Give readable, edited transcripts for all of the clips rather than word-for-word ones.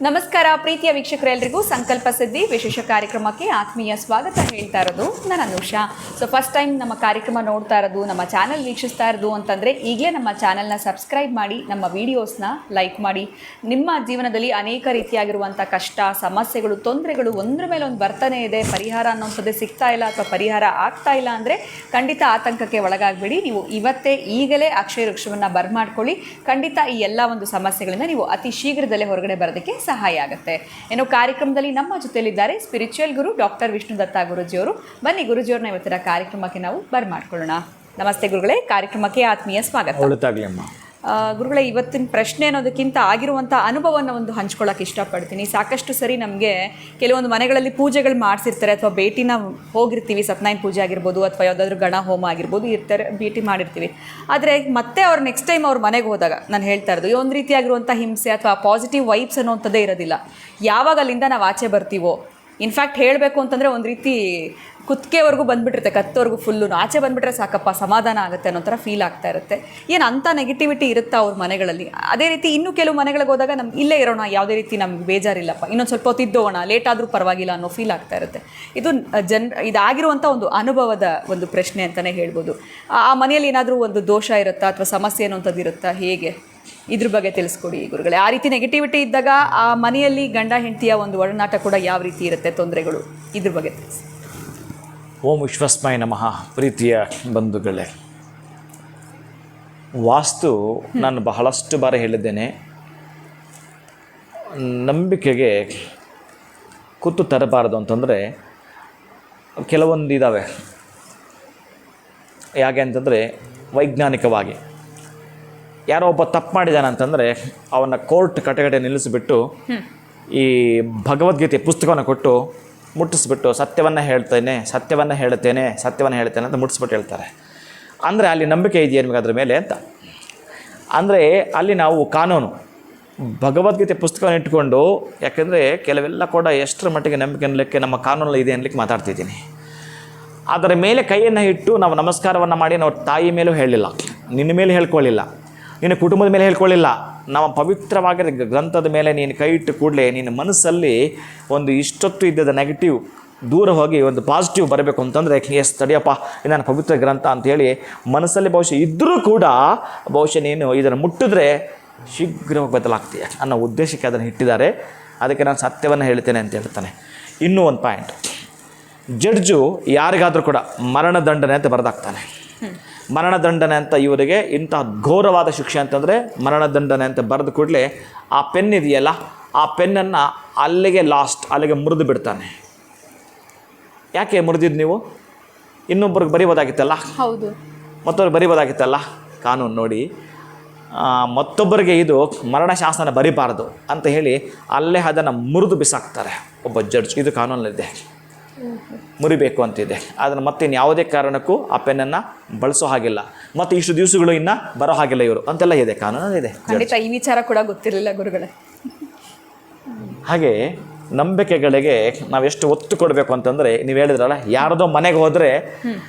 ನಮಸ್ಕಾರ ಪ್ರೀತಿಯ ವೀಕ್ಷಕರೆಲ್ಲರಿಗೂ ಸಂಕಲ್ಪ ಸಿದ್ಧಿ ವಿಶೇಷ ಕಾರ್ಯಕ್ರಮಕ್ಕೆ ಆತ್ಮೀಯ ಸ್ವಾಗತ ಹೇಳ್ತಾ ಇರೋದು ನಾನು ಅನುಷಾ. ಸೊ ಫಸ್ಟ್ ಟೈಮ್ ನಮ್ಮ ಕಾರ್ಯಕ್ರಮ ನೋಡ್ತಾ ಇರೋದು, ನಮ್ಮ ಚಾನಲ್ ವೀಕ್ಷಿಸ್ತಾ ಇರೋದು ಅಂತಂದರೆ ಈಗಲೇ ನಮ್ಮ ಚಾನಲ್ನ ಸಬ್ಸ್ಕ್ರೈಬ್ ಮಾಡಿ, ನಮ್ಮ ವೀಡಿಯೋಸ್ನ ಲೈಕ್ ಮಾಡಿ. ನಿಮ್ಮ ಜೀವನದಲ್ಲಿ ಅನೇಕ ರೀತಿಯಾಗಿರುವಂಥ ಕಷ್ಟ, ಸಮಸ್ಯೆಗಳು, ತೊಂದರೆಗಳು ಒಂದ್ರ ಮೇಲೆ ಒಂದು ಬರ್ತಾನೆ ಇದೆ, ಪರಿಹಾರ ಅನ್ನೋಂಥದ್ದೇ ಸಿಗ್ತಾ ಇಲ್ಲ ಅಥವಾ ಪರಿಹಾರ ಆಗ್ತಾ ಇಲ್ಲ ಅಂದರೆ ಖಂಡಿತ ಆತಂಕಕ್ಕೆ ಒಳಗಾಗಬೇಡಿ. ನೀವು ಇವತ್ತೇ ಈಗಲೇ ಅಕ್ಷಯ ವೃಕ್ಷವನ್ನು ಬರ್ಮಾಡ್ಕೊಳ್ಳಿ. ಖಂಡಿತ ಈ ಎಲ್ಲ ಒಂದು ಸಮಸ್ಯೆಗಳಿಂದ ನೀವು ಅತಿ ಶೀಘ್ರದಲ್ಲೇ ಹೊರಗಡೆ ಬರೋದಕ್ಕೆ ಸಹಾಯ ಆಗುತ್ತೆ. ಇನ್ನು ಕಾರ್ಯಕ್ರಮದಲ್ಲಿ ನಮ್ಮ ಜೊತೆಯಲ್ಲಿದ್ದಾರೆ ಸ್ಪಿರಿಚುವಲ್ ಗುರು ಡಾಕ್ಟರ್ ವಿಷ್ಣು ದತ್ತ ಗುರುಜಿಯವರು. ಬನ್ನಿ ಗುರುಜಿಯವ್ರನ್ನ ಇವತ್ತಿನ ಕಾರ್ಯಕ್ರಮಕ್ಕೆ ನಾವು ಬರ್ಮಾಡ್ಕೊಳ್ಳೋಣ. ನಮಸ್ತೆ ಗುರುಗಳೇ, ಕಾರ್ಯಕ್ರಮಕ್ಕೆ ಆತ್ಮೀಯ ಸ್ವಾಗತ. ಗುರುಗಳೇ, ಇವತ್ತಿನ ಪ್ರಶ್ನೆ ಅನ್ನೋದಕ್ಕಿಂತ ಆಗಿರುವಂಥ ಅನುಭವವನ್ನು ಒಂದು ಹಂಚ್ಕೊಳ್ಳೋಕೆ ಇಷ್ಟಪಡ್ತೀನಿ. ಸಾಕಷ್ಟು ಸರಿ ನಮಗೆ ಕೆಲವೊಂದು ಮನೆಗಳಲ್ಲಿ ಪೂಜೆಗಳು ಮಾಡಿಸಿರ್ತಾರೆ ಅಥವಾ ಭೇಟಿನ ಹೋಗಿರ್ತೀವಿ, ಸತ್ಯನಾರಾಯಣ ಪೂಜೆ ಆಗಿರ್ಬೋದು ಅಥವಾ ಯಾವುದಾದ್ರೂ ಗಣ ಹೋಮ ಆಗಿರ್ಬೋದು ಇರ್ತಾರೆ, ಭೇಟಿ ಮಾಡಿರ್ತೀವಿ. ಆದರೆ ಮತ್ತೆ ಅವ್ರು ನೆಕ್ಸ್ಟ್ ಟೈಮ್ ಅವ್ರ ಮನೆಗೆ ಹೋದಾಗ ನಾನು ಹೇಳ್ತಾ ಇರೋದು ಒಂದು ರೀತಿಯಾಗಿರುವಂಥ ಹಿಂಸೆ ಅಥವಾ ಪಾಸಿಟಿವ್ ವೈಬ್ಸ್ ಅನ್ನೋಂಥದ್ದೇ ಇರೋದಿಲ್ಲ. ಯಾವಾಗ ಅಲ್ಲಿಂದ ನಾವು ಆಚೆ ಬರ್ತೀವೋ, ಇನ್ಫ್ಯಾಕ್ಟ್ ಹೇಳಬೇಕು ಅಂತಂದರೆ ಒಂದು ರೀತಿ ಕುತ್ತಿಗೆವರೆಗೂ ಬಂದುಬಿಟ್ಟಿರುತ್ತೆ, ಕತ್ತವರೆಗೂ ಫುಲ್ಲು ಆಚೆ ಬಂದುಬಿಟ್ರೆ ಸಾಕಪ್ಪ ಸಮಾಧಾನ ಆಗುತ್ತೆ ಅನ್ನೋ ಥರ ಫೀಲ್ ಆಗ್ತಾ ಇರುತ್ತೆ. ಏನು ಅಂಥ ನೆಗೆಟಿವಿಟಿ ಇರುತ್ತಾ ಅವ್ರ ಮನೆಗಳಲ್ಲಿ. ಅದೇ ರೀತಿ ಇನ್ನೂ ಕೆಲವು ಮನೆಗಳಿಗೆ ಹೋದಾಗ ನಮ್ಗೆ ಇಲ್ಲೇ ಇರೋಣ, ಯಾವುದೇ ರೀತಿ ನಮ್ಗೆ ಬೇಜಾರಿಲ್ಲಪ್ಪ, ಇನ್ನೊಂದು ಸ್ವಲ್ಪ ಹೊತ್ತಿದ್ದೋಣ, ಲೇಟ್ ಆದರೂ ಪರವಾಗಿಲ್ಲ ಅನ್ನೋ ಫೀಲ್ ಆಗ್ತಾ ಇರುತ್ತೆ. ಇದು ಇದಾಗಿರುವಂಥ ಒಂದು ಅನುಭವದ ಒಂದು ಪ್ರಶ್ನೆ ಅಂತಲೇ ಹೇಳ್ಬೋದು. ಆ ಮನೆಯಲ್ಲಿ ಏನಾದರೂ ಒಂದು ದೋಷ ಇರುತ್ತಾ ಅಥವಾ ಸಮಸ್ಯೆ ಅನ್ನೋಂಥದ್ದು ಇರುತ್ತಾ, ಹೇಗೆ ಇದ್ರ ಬಗ್ಗೆ ತಿಳಿಸ್ಕೊಡಿ ಗುರುಗಳೇ. ಆ ರೀತಿ ನೆಗೆಟಿವಿಟಿ ಇದ್ದಾಗ ಆ ಮನೆಯಲ್ಲಿ ಗಂಡ ಹೆಂಡತಿಯ ಒಂದು ಒಡನಾಟ ಕೂಡ ಯಾವ ರೀತಿ ಇರುತ್ತೆ, ತೊಂದರೆಗಳು, ಇದ್ರ ಬಗ್ಗೆ ತಿಳಿಸಿ. ಓಂ ವಿಶ್ವಸ್ಮಯ ನಮಃ. ಪ್ರೀತಿಯ ಬಂಧುಗಳೇ, ವಾಸ್ತು ನಾನು ಬಹಳಷ್ಟು ಬಾರಿ ಹೇಳಿದ್ದೇನೆ, ನಂಬಿಕೆಗೆ ಕುತ್ತು ತರಬಾರದು ಅಂತಂದರೆ ಕೆಲವೊಂದು ಇದ್ದಾವೆ. ಹೇಗೆ ಅಂತಂದರೆ ವೈಜ್ಞಾನಿಕವಾಗಿ ಯಾರೋ ಒಬ್ಬ ತಪ್ಪು ಮಾಡಿದ್ದಾನೆ ಅಂತಂದರೆ ಅವನ ಕೋರ್ಟ್ ಕಟಕಟೆ ನಿಲ್ಲಿಸಿಬಿಟ್ಟು ಈ ಭಗವದ್ಗೀತೆ ಪುಸ್ತಕವನ್ನು ಕೊಟ್ಟು ಮುಟ್ಟಿಸ್ಬಿಟ್ಟು ಸತ್ಯವನ್ನು ಹೇಳ್ತೇನೆ ಅಂತ ಮುಟ್ಟಿಸ್ಬಿಟ್ಟು ಹೇಳ್ತಾರೆ. ಅಂದರೆ ಅಲ್ಲಿ ನಂಬಿಕೆ ಇದೆಯೇನು ಅದ್ರ ಮೇಲೆ ಅಂತ. ಅಂದರೆ ಅಲ್ಲಿ ನಾವು ಕಾನೂನು ಭಗವದ್ಗೀತೆ ಪುಸ್ತಕವನ್ನು ಇಟ್ಕೊಂಡು, ಯಾಕೆಂದರೆ ಕೆಲವೆಲ್ಲ ಕೂಡ ಎಷ್ಟರ ಮಟ್ಟಿಗೆ ನಂಬಿಕೆ ಅನ್ನಲಿಕ್ಕೆ ನಮ್ಮ ಕಾನೂನಲ್ಲಿ ಇದೆ ಅನ್ನಲಿಕ್ಕೆ ಮಾತಾಡ್ತಿದ್ದೀನಿ. ಅದರ ಮೇಲೆ ಕೈಯನ್ನು ಇಟ್ಟು ನಾವು ನಮಸ್ಕಾರವನ್ನು ಮಾಡಿ ನಾವು ತಾಯಿ ಮೇಲೂ ಹೇಳಿಲ್ಲ, ನಿನ್ನ ಮೇಲೆ ಹೇಳ್ಕೊಳ್ಳಿಲ್ಲ, ನಿನ್ನ ಕುಟುಂಬದ ಮೇಲೆ ಹೇಳ್ಕೊಳ್ಳಿಲ್ಲ, ನಮ್ಮ ಪವಿತ್ರವಾಗಿರೋ ಗ್ರಂಥದ ಮೇಲೆ ನೀನು ಕೈ ಇಟ್ಟು ಕೂಡಲೇ ನಿನ್ನ ಮನಸ್ಸಲ್ಲಿ ಒಂದು ಇಷ್ಟೊತ್ತು ಇದ್ದದ ನೆಗೆಟಿವ್ ದೂರ ಹೋಗಿ ಒಂದು ಪಾಸಿಟಿವ್ ಬರಬೇಕು ಅಂತಂದರೆ, ಎಸ್ ತಡಿಯಪ್ಪ ಇದು ನನ್ನ ಪವಿತ್ರ ಗ್ರಂಥ ಅಂಥೇಳಿ ಮನಸ್ಸಲ್ಲಿ ಬಹುಶಃ ಇದ್ದರೂ ಕೂಡ ಬಹುಶಃ ನೀನು ಇದನ್ನು ಮುಟ್ಟಿದ್ರೆ ಶೀಘ್ರವಾಗಿ ಬದಲಾಗ್ತೀಯ ಅನ್ನೋ ಉದ್ದೇಶಕ್ಕೆ ಅದನ್ನು ಇಟ್ಟಿದ್ದಾರೆ. ಅದಕ್ಕೆ ನಾನು ಸತ್ಯವನ್ನು ಹೇಳ್ತೇನೆ ಅಂತ ಹೇಳ್ತಾನೆ. ಇನ್ನೂ ಒಂದು ಪಾಯಿಂಟ್, ಜಡ್ಜು ಯಾರಿಗಾದರೂ ಕೂಡ ಮರಣದಂಡನೆ ಅಂತ ಬರೆದಾಗ್ತಾನೆ. ಮರಣದಂಡನೆ ಅಂತ ಇವರಿಗೆ ಇಂತಹ ಘೋರವಾದ ಶಿಕ್ಷೆ ಅಂತಂದರೆ ಮರಣದಂಡನೆ ಅಂತ ಬರೆದು ಕೂಡಲೇ ಆ ಪೆನ್ ಇದೆಯಲ್ಲ, ಆ ಪೆನ್ನನ್ನು ಅಲ್ಲಿಗೆ ಮುರಿದು ಬಿಡ್ತಾನೆ. ಯಾಕೆ ಮುರಿದಿದ್ದು ನೀವು? ಇನ್ನೊಬ್ಬರಿಗೆ ಬರೀಬೋದಾಗಿತ್ತಲ್ಲ, ಹೌದು, ಮತ್ತೊಬ್ಬರು ಬರೀಬೋದಾಗಿತ್ತಲ್ಲ. ಕಾನೂನು ನೋಡಿ, ಮತ್ತೊಬ್ಬರಿಗೆ ಇದು ಮರಣಶಾಸನ ಬರೀಬಾರ್ದು ಅಂತ ಹೇಳಿ ಅಲ್ಲೇ ಅದನ್ನು ಮುರಿದು ಬಿಸಾಕ್ತಾರೆ ಒಬ್ಬ ಜಡ್ಜ್. ಇದು ಕಾನೂನಲ್ಲಿದೆ, ಮುರಿಬೇಕು ಅಂತಿದೆ. ಅದನ್ನು ಮತ್ತೆ ಯಾವುದೇ ಕಾರಣಕ್ಕೂ ಆ ಪೆನ್ನನ್ನು ಬಳಸೋ ಹಾಗಿಲ್ಲ, ಮತ್ತು ಇಷ್ಟು ದಿವಸಗಳು ಇನ್ನು ಬರೋ ಹಾಗಿಲ್ಲ ಇವರು ಅಂತೆಲ್ಲ ಇದೆ, ಕಾನೂನಲ್ಲಿದೆ. ಖಂಡಿತ ಈ ವಿಚಾರ ಕೂಡ ಗೊತ್ತಿರಲಿಲ್ಲ ಗುರುಗಳೇ. ಹಾಗೆ ನಂಬಿಕೆಗಳಿಗೆ ನಾವೆಷ್ಟು ಒತ್ತು ಕೊಡಬೇಕು ಅಂತಂದರೆ, ನೀವು ಹೇಳಿದ್ರಲ್ಲ ಯಾರದೋ ಮನೆಗೆ ಹೋದರೆ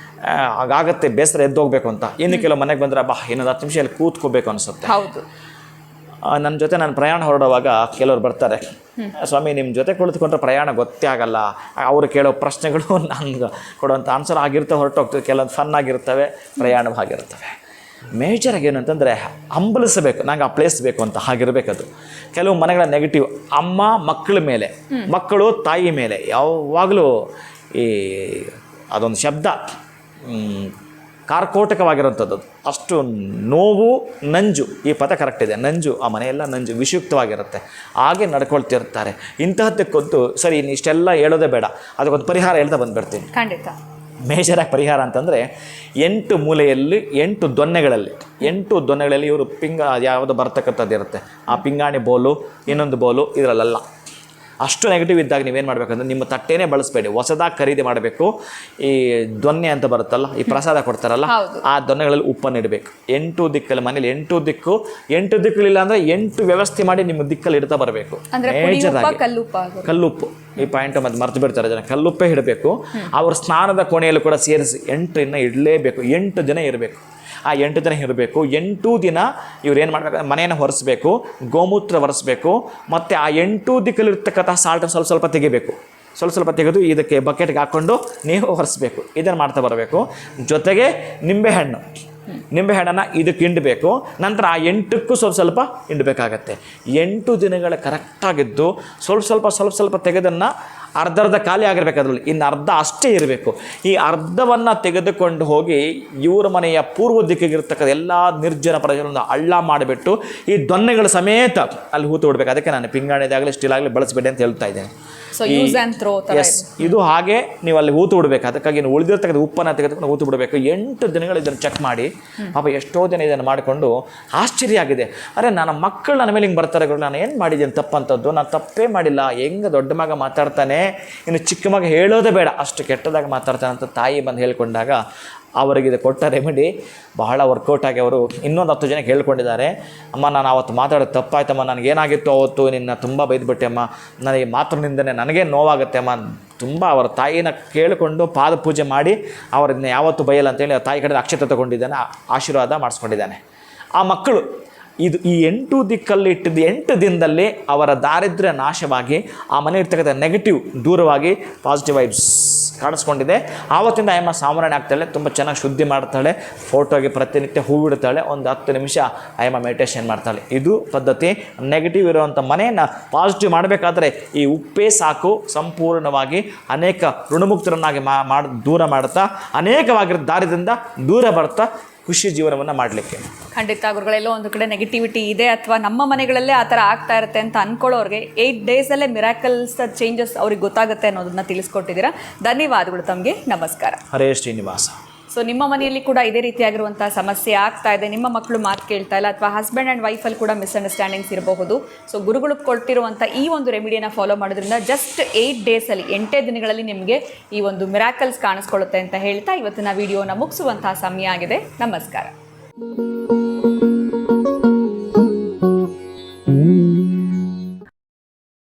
ಹಾಗಾಗತ್ತೆ ಬೇಸರ ಎದ್ದೋಗ್ಬೇಕು ಅಂತ. ಇನ್ನು ಕೆಲವು ಮನೆಗೆ ಬಂದರೆ ಇನ್ನೊಂದು 10 ನಿಮಿಷ ಅಲ್ಲಿ ಕೂತ್ಕೋಬೇಕು ಅನಿಸುತ್ತೆ. ಹೌದು, ನನ್ನ ಜೊತೆ ನಾನು ಪ್ರಯಾಣ ಹೊರಡುವಾಗ ಕೆಲವರು ಬರ್ತಾರೆ, ಸ್ವಾಮಿ ನಿಮ್ಮ ಜೊತೆ ಕುಳಿತುಕೊಂಡ್ರೆ ಪ್ರಯಾಣ ಗೊತ್ತೇ ಆಗಲ್ಲ, ಅವರು ಕೇಳೋ ಪ್ರಶ್ನೆಗಳು ನನಗೆ ಕೊಡುವಂಥ ಆನ್ಸರ್ ಆಗಿರ್ತವೆ, ಹೊರಟೋಗ್ತವೆ, ಕೆಲವೊಂದು ಫನ್ ಆಗಿರ್ತವೆ, ಪ್ರಯಾಣವಾಗಿರ್ತವೆ. ಮೇಜರಾಗಿ ಏನಂತಂದರೆ ಹಂಬಲಿಸಬೇಕು, ನಂಗೆ ಆ ಪ್ಲೇಸ್ ಬೇಕು ಅಂತ, ಹಾಗಿರಬೇಕದು. ಕೆಲವು ಮನೆಗಳ ನೆಗೆಟಿವ್, ಅಮ್ಮ ಮಕ್ಕಳ ಮೇಲೆ, ಮಕ್ಕಳು ತಾಯಿ ಮೇಲೆ ಯಾವಾಗಲೂ ಈ ಅದೊಂದು ಶಬ್ದ ಕಾರ್ಕೋಟಕವಾಗಿರೋಂಥದ್ದು, ಅಷ್ಟು ನೋವು, ನಂಜು, ಈ ಪದ ಕರೆಕ್ಟ್ ಇದೆ, ನಂಜು, ಆ ಮನೆಯೆಲ್ಲ ನಂಜು, ವಿಷಯುಕ್ತವಾಗಿರುತ್ತೆ. ಹಾಗೆ ನಡ್ಕೊಳ್ತಿರ್ತಾರೆ. ಇಂತಹದ್ದಕ್ಕೊಂದು ಸರಿ ಇಷ್ಟೆಲ್ಲ ಹೇಳೋದೇ ಬೇಡ, ಅದಕ್ಕೊಂದು ಪರಿಹಾರ ಹೇಳ್ತಾ ಬಂದುಬಿಡ್ತೀನಿ. ಖಂಡಿತ. ಮೇಜರಾಗಿ ಪರಿಹಾರ ಅಂತಂದರೆ 8 ಮೂಲೆಯಲ್ಲಿ 8 ದೊನ್ನೆಗಳಲ್ಲಿ ಇವರು ಯಾವುದು ಬರ್ತಕ್ಕಂಥದ್ದು ಇರುತ್ತೆ. ಆ ಪಿಂಗಾಣಿ ಬೋಲು, ಇನ್ನೊಂದು ಬೋಲು, ಇದರಲ್ಲೆಲ್ಲ ಅಷ್ಟು ನೆಗೆಟಿವ್ ಇದ್ದಾಗ ನೀವೇನು ಮಾಡಬೇಕಂದ್ರೆ ನಿಮ್ಮ ತಟ್ಟೆನೇ ಬಳಸಬೇಡಿ, ಹೊಸದಾಗಿ ಖರೀದಿ ಮಾಡಬೇಕು. ಈ ದೊನ್ನೆ ಅಂತ ಬರುತ್ತಲ್ಲ, ಈ ಪ್ರಸಾದ ಕೊಡ್ತಾರಲ್ಲ, ಆ ದೊನ್ನೆಗಳಲ್ಲಿ ಉಪ್ಪನ್ನು ಇಡಬೇಕು. 8 ದಿಕ್ಕಲ್ಲಿ, ಮನೇಲಿ 8 ದಿಕ್ಕುಗಳಿಲ್ಲ ಅಂದರೆ 8 ವ್ಯವಸ್ಥೆ ಮಾಡಿ ನಿಮ್ಮ ದಿಕ್ಕಲ್ಲಿ ಇಡ್ತಾ ಬರಬೇಕು. ಮೇಜರಾಗಿ ಕಲ್ಲುಪ್ಪು, ಈ ಪಾಯಿಂಟ್ ಮತ್ತೆ ಮರ್ತು ಬಿಡ್ತಾರೆ ಜನ, ಕಲ್ಲುಪ್ಪೇ ಇಡಬೇಕು. ಅವ್ರ ಸ್ನಾನದ ಕೋಣೆಯಲ್ಲೂ ಕೂಡ ಸೇರಿಸಿ 8 ಇಡಲೇಬೇಕು. 8 ಜನ ಇರಬೇಕು. ಆ 8 ದಿನ ಇರಬೇಕು. 8 ದಿನ ಇವ್ರು ಏನು ಮಾಡಬೇಕು, ಮನೆಯನ್ನು ಹೊರಿಸ್ಬೇಕು, ಗೋಮೂತ್ರ ಒರೆಸ್ಬೇಕು, ಮತ್ತು ಆ 8 ದಿಕ್ಕಲ್ಲಿರ್ತಕ್ಕಂಥ ಸಾಲ್ಟ್ ಸ್ವಲ್ಪ ತೆಗಿಬೇಕು. ಸ್ವಲ್ಪ ತೆಗೆದು ಇದಕ್ಕೆ ಬಕೆಟ್ಗೆ ಹಾಕ್ಕೊಂಡು ನೀವು ಹೊರಿಸ್ಬೇಕು. ಇದನ್ನು ಮಾಡ್ತಾ ಬರಬೇಕು. ಜೊತೆಗೆ ನಿಂಬೆಹಣ್ಣನ್ನು ಇದಕ್ಕೆ ಹಿಂಡಬೇಕು. ನಂತರ ಆ 8ಕ್ಕೂ ಸ್ವಲ್ಪ ಹಿಂಡಬೇಕಾಗತ್ತೆ. 8 ದಿನಗಳ ಕರೆಕ್ಟಾಗಿದ್ದು ಸ್ವಲ್ಪ ತೆಗೆದನ್ನು ಅರ್ಧ ಖಾಲಿ ಆಗಿರ್ಬೇಕು. ಅದರಲ್ಲಿ ಇನ್ನು ಅರ್ಧ ಅಷ್ಟೇ ಇರಬೇಕು. ಈ ಅರ್ಧವನ್ನು ತೆಗೆದುಕೊಂಡು ಹೋಗಿ ಇವರ ಮನೆಯ ಪೂರ್ವ ದಿಕ್ಕಿಗಿರ್ತಕ್ಕಂಥ ಎಲ್ಲ ನಿರ್ಜನ ಪ್ರದೇಶಗಳನ್ನು ಹಳ್ಳ ಮಾಡಿಬಿಟ್ಟು ಈ ದೊನ್ನೆಗಳ ಸಮೇತ ಅಲ್ಲಿ ಹೂತು ಬಿಡಬೇಕು. ಅದಕ್ಕೆ ನಾನು ಪಿಂಗಾಣಿದಾಗಲಿ ಸ್ಟೀಲ್ ಆಗಲಿ ಬಳಸಬೇಡಿ ಅಂತ ಹೇಳ್ತಾ ಇದ್ದೇನೆ. ಇದು ಹಾಗೆ ನೀವು ಅಲ್ಲಿ ಹೂತು ಬಿಡಬೇಕು. ಅದಕ್ಕಾಗಿ ನೀವು ಉಳಿದಿರ್ತಕ್ಕಂಥ ಉಪ್ಪನ್ನು ತೆಗೆದುಕೊಂಡು ಹೂತು ಬಿಡಬೇಕು. 8 ದಿನಗಳು ಇದನ್ನು ಚೆಕ್ ಮಾಡಿ ಪಾಪ ಎಷ್ಟೋ ಜನ ಇದನ್ನು ಮಾಡಿಕೊಂಡು ಆಶ್ಚರ್ಯ ಆಗಿದೆ. ಅರೆ ನನ್ನ ಮಕ್ಕಳು ನನ್ನ ಮೇಲೆ ಹಿಂಗೆ ಬರ್ತಾರೆ, ನಾನು ಏನು ಮಾಡಿದ್ದೀನಿ ತಪ್ಪಂಥದ್ದು, ನಾನು ತಪ್ಪೇ ಮಾಡಿಲ್ಲ, ಹೆಂಗೆ ದೊಡ್ಡ ಮಗ ಮಾತಾಡ್ತಾನೆ, ಇನ್ನು ಚಿಕ್ಕ ಮಗ ಹೇಳೋದೇ ಬೇಡ ಅಷ್ಟು ಕೆಟ್ಟದಾಗ ಮಾತಾಡ್ತಾನೆ ಅಂತ ತಾಯಿ ಬಂದು ಹೇಳ್ಕೊಂಡಾಗ ಅವರಿಗೆ ಇದು ಕೊಟ್ಟ ರೆಮಿಡಿ ಬಹಳ ವರ್ಕೌಟ್ ಆಗಿ ಅವರು ಇನ್ನೊಂದು 10 ಜನಕ್ಕೆ ಹೇಳ್ಕೊಂಡಿದ್ದಾರೆ. ಅಮ್ಮ ನಾನು ಅವತ್ತು ಮಾತಾಡೋದು ತಪ್ಪಾಯ್ತಮ್ಮ, ನನಗೇನಾಗಿತ್ತು ಅವತ್ತು, ನಿನ್ನ ತುಂಬ ಬೈದ್ಬಿಟ್ಟೆ ಅಮ್ಮ, ನನಗೆ ಮಾತೃನಿಂದನೇ ನನಗೇ ನೋವಾಗುತ್ತೆ ಅಮ್ಮ. ತುಂಬ ಅವರ ತಾಯಿನ ಕೇಳಿಕೊಂಡು ಪಾದ ಪೂಜೆ ಮಾಡಿ ಅವರನ್ನ ಯಾವತ್ತೂ ಬೈಯಲ್ಲ ಅಂತೇಳಿ ತಾಯಿ ಕಡೆ ಅಕ್ಷತೆ ತೊಗೊಂಡಿದ್ದಾನೆ, ಆಶೀರ್ವಾದ ಮಾಡಿಸ್ಕೊಂಡಿದ್ದಾನೆ. ಆ ಮಕ್ಕಳು ಇದು ಈ 8 ದಿಕ್ಕಲ್ಲಿ ಇಟ್ಟಿದ್ದು 8 ದಿನದಲ್ಲಿ ಅವರ ದಾರಿದ್ರ್ಯ ನಾಶವಾಗಿ ಆ ಮನೆ ಇರ್ತಕ್ಕಂಥ ನೆಗೆಟಿವ್ ದೂರವಾಗಿ ಪಾಸಿಟಿವ್ ವೈಬ್ಸ್ ಕಾಣಿಸ್ಕೊಂಡಿದೆ. ಆವತ್ತಿಂದ ಅಮ್ಮ ಸಾಮಾನ್ಯ ಆಗ್ತಾಳೆ, ತುಂಬ ಚೆನ್ನಾಗಿ ಶುದ್ಧಿ ಮಾಡ್ತಾಳೆ, ಫೋಟೋಗೆ ಪ್ರತಿನಿತ್ಯ ಹೂ ಬಿಡ್ತಾಳೆ, ಒಂದು 10 ನಿಮಿಷ ಅಮ್ಮ ಮೆಡಿಟೇಷನ್ ಮಾಡ್ತಾಳೆ. ಇದು ಪದ್ಧತಿ. ನೆಗೆಟಿವ್ ಇರುವಂಥ ಮನೆಯನ್ನು ಪಾಸಿಟಿವ್ ಮಾಡಬೇಕಾದ್ರೆ ಈ ಉಪ್ಪೇ ಸಾಕು. ಸಂಪೂರ್ಣವಾಗಿ ಅನೇಕ ಋಣಮುಕ್ತರನ್ನಾಗಿ ದೂರ ಮಾಡ್ತಾ ಅನೇಕವಾಗಿರೋ ದಾರಿದಿಂದ ದೂರ ಬರ್ತಾ ಖುಷಿ ಜೀವನವನ್ನು ಮಾಡಲಿಕ್ಕೆ. ಖಂಡಿತ ಗುರುಗಳೆಲ್ಲೋ ಒಂದು ಕಡೆ ನೆಗೆಟಿವಿಟಿ ಇದೆ ಅಥವಾ ನಮ್ಮ ಮನೆಗಳಲ್ಲೇ ಆ ಥರ ಆಗ್ತಾ ಇರುತ್ತೆ ಅಂತ ಅಂದ್ಕೊಳ್ಳೋರಿಗೆ 8 ಡೇಸಲ್ಲೇ ಮಿರಾಕಲ್ಸ್ ಚೇಂಜಸ್ ಅವ್ರಿಗೆ ಗೊತ್ತಾಗುತ್ತೆ ಅನ್ನೋದನ್ನ ತಿಳಿಸ್ಕೊಟ್ಟಿದ್ದೀರಾ. ಧನ್ಯವಾದಗಳು ತಮಗೆ. ನಮಸ್ಕಾರ. ಹರೇ ಶ್ರೀನಿವಾಸ. ಸೊ ನಿಮ್ಮ ಮನೆಯಲ್ಲಿ ಕೂಡ ಇದೇ ರೀತಿಯಾಗಿರುವಂಥ ಸಮಸ್ಯೆ ಆಗ್ತಾ ಇದೆ, ನಿಮ್ಮ ಮಕ್ಕಳು ಮಾತು ಕೇಳ್ತಾ ಇಲ್ಲ, ಅಥವಾ ಹಸ್ಬೆಂಡ್ ಆ್ಯಂಡ್ ವೈಫಲ್ಲಿ ಕೂಡ ಮಿಸ್ಅಂಡರ್ಸ್ಟ್ಯಾಂಡಿಂಗ್ಸ್ ಇರಬಹುದು. ಸೊ ಗುರುಗಳು ಕೊಟ್ಟಿರುವಂಥ ಈ ಒಂದು ರೆಮಿಡಿಯನ್ನು ಫಾಲೋ ಮಾಡೋದ್ರಿಂದ ಜಸ್ಟ್ 8 ಡೇಸಲ್ಲಿ 8 ದಿನಗಳಲ್ಲಿ ನಿಮಗೆ ಈ ಒಂದು ಮಿರಾಕಲ್ಸ್ ಕಾಣಿಸ್ಕೊಳ್ಳುತ್ತೆ ಅಂತ ಹೇಳ್ತಾ ಇವತ್ತಿನ ವಿಡಿಯೋನ ಮುಗಿಸುವಂತಹ ಸಮಯ ಆಗಿದೆ. ನಮಸ್ಕಾರ.